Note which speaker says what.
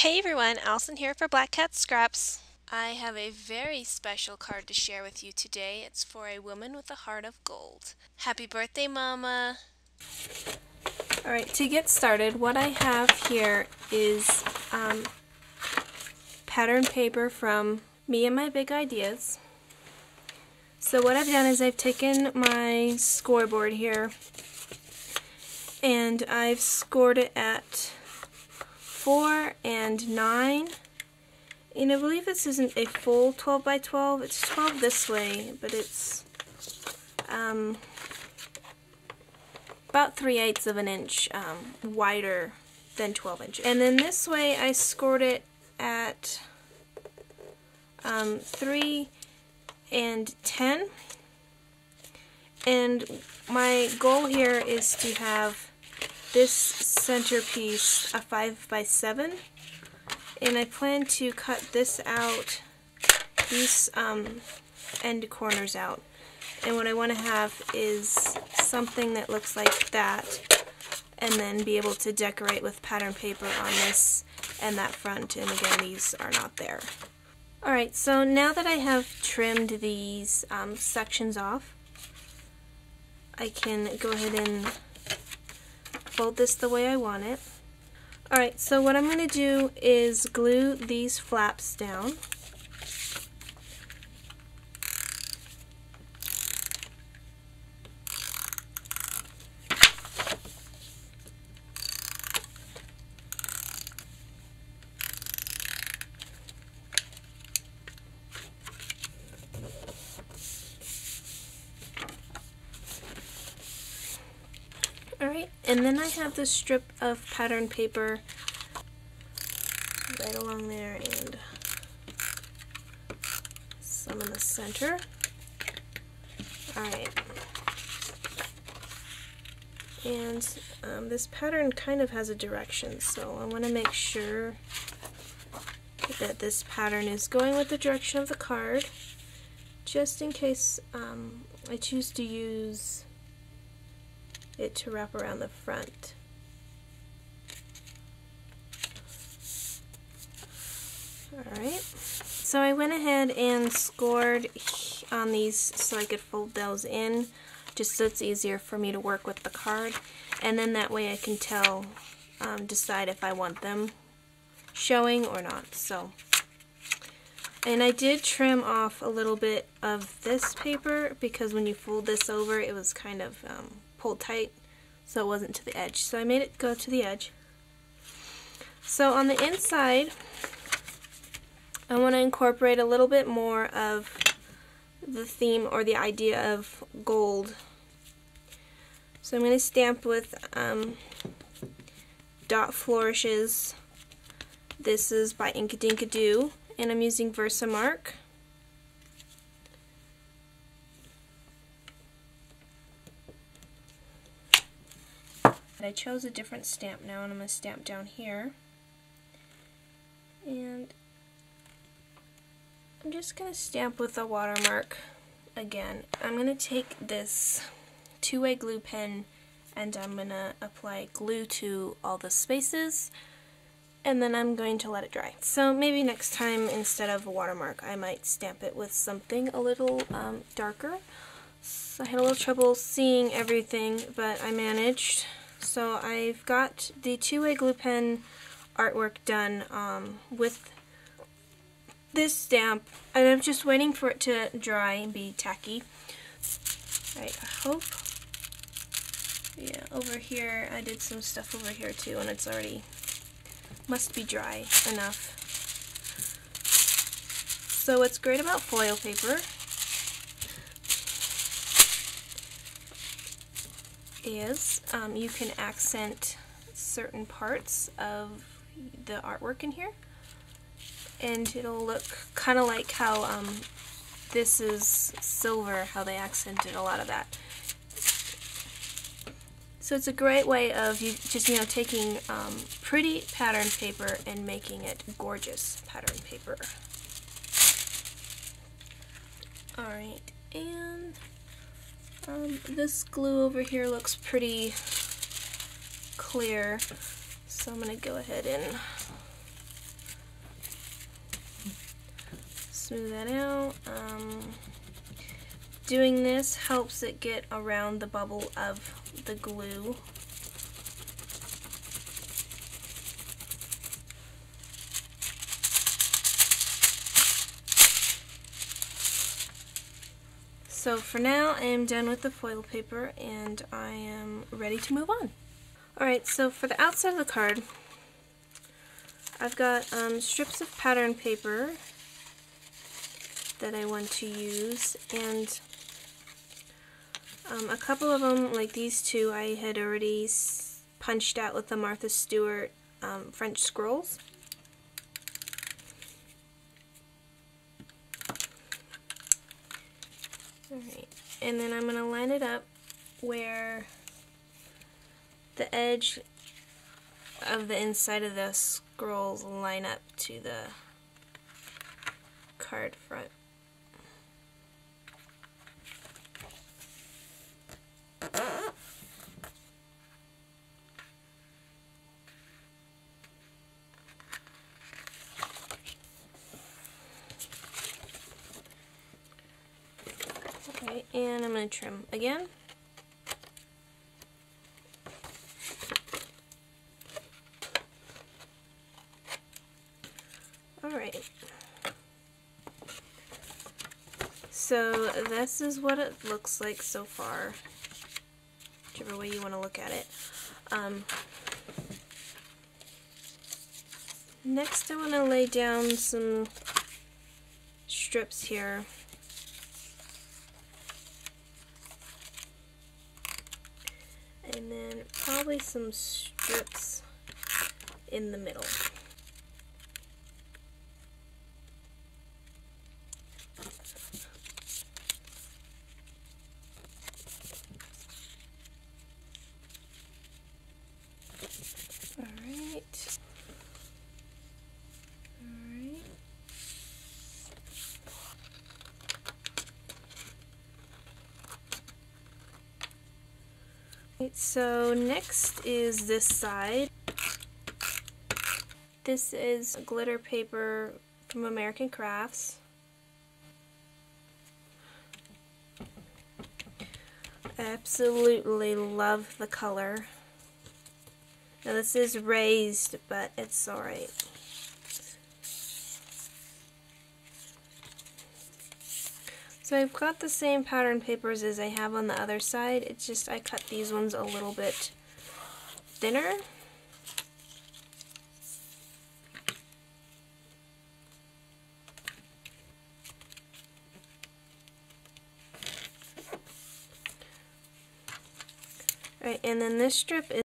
Speaker 1: Hey everyone, Allison here for Black Cat Scraps. I have a very special card to share with you today. It's for a woman with a heart of gold. Happy birthday, Mama! Alright, to get started, what I have here is pattern paper from Me and My Big Ideas. So what I've done is I've taken my scoreboard here and I've scored it at 4 and 9. And I believe this isn't a full 12 by 12. It's 12 this way, but it's about 3/8 of an inch wider than 12 inches. And then this way I scored it at 3 and 10. And my goal here is to have this centerpiece a 5 by 7. And I plan to cut this out, these end corners out. And what I want to have is something that looks like that, and then be able to decorate with pattern paper on this and that front, and again these are not there. Alright, so now that I have trimmed these sections off, I can go ahead and fold this the way I want it. Alright, so what I'm going to do is glue these flaps down. Alright, and then I have this strip of pattern paper right along there and some in the center. Alright, and this pattern kind of has a direction, so I want to make sure that this pattern is going with the direction of the card, just in case I choose to use it to wrap around the front. Alright, so I went ahead and scored on these so I could fold those in, just so it's easier for me to work with the card, and then that way I can tell, decide if I want them showing or not. So, and I did trim off a little bit of this paper because when you fold this over it was kind of pulled tight, so it wasn't to the edge. So I made it go to the edge. So on the inside, I want to incorporate a little bit more of the theme or the idea of gold. So I'm going to stamp with Dot Flourishes. This is by Inkadinkado, and I'm using Versamark. I chose a different stamp now, and I'm going to stamp down here. And I'm just going to stamp with a watermark again. I'm going to take this two-way glue pen and I'm going to apply glue to all the spaces, and then I'm going to let it dry. So maybe next time instead of a watermark I might stamp it with something a little darker. So I had a little trouble seeing everything, but I managed. So I've got the two-way glue pen artwork done with this stamp, and I'm just waiting for it to dry and be tacky. Alright, I hope. Yeah, over here, I did some stuff over here too, and it's already, must be dry enough. So what's great about foil paper is you can accent certain parts of the artwork in here, and it'll look kind of like how this is silver, how they accented a lot of that. So it's a great way of taking pretty pattern paper and making it gorgeous pattern paper. Alright, and this glue over here looks pretty clear, so I'm going to go ahead and smooth that out. Doing this helps it get around the bubble of the glue. So for now, I am done with the foil paper and I am ready to move on. Alright, so for the outside of the card, I've got strips of pattern paper that I want to use, and a couple of them, like these two, I had already punched out with the Martha Stewart French scrolls. Alright, and then I'm going to line it up where the edge of the inside of the scrolls line up to the card front. Okay, and I'm going to trim again. Alright, so this is what it looks like so far, whichever way you want to look at it. Next I want to lay down some strips here. And then probably some strips in the middle. Alright. So next is this side. This is glitter paper from American Crafts. I absolutely love the color. Now this is raised, but it's alright. So I've got the same pattern papers as I have on the other side, it's just I cut these ones a little bit thinner. Alright, and then this strip is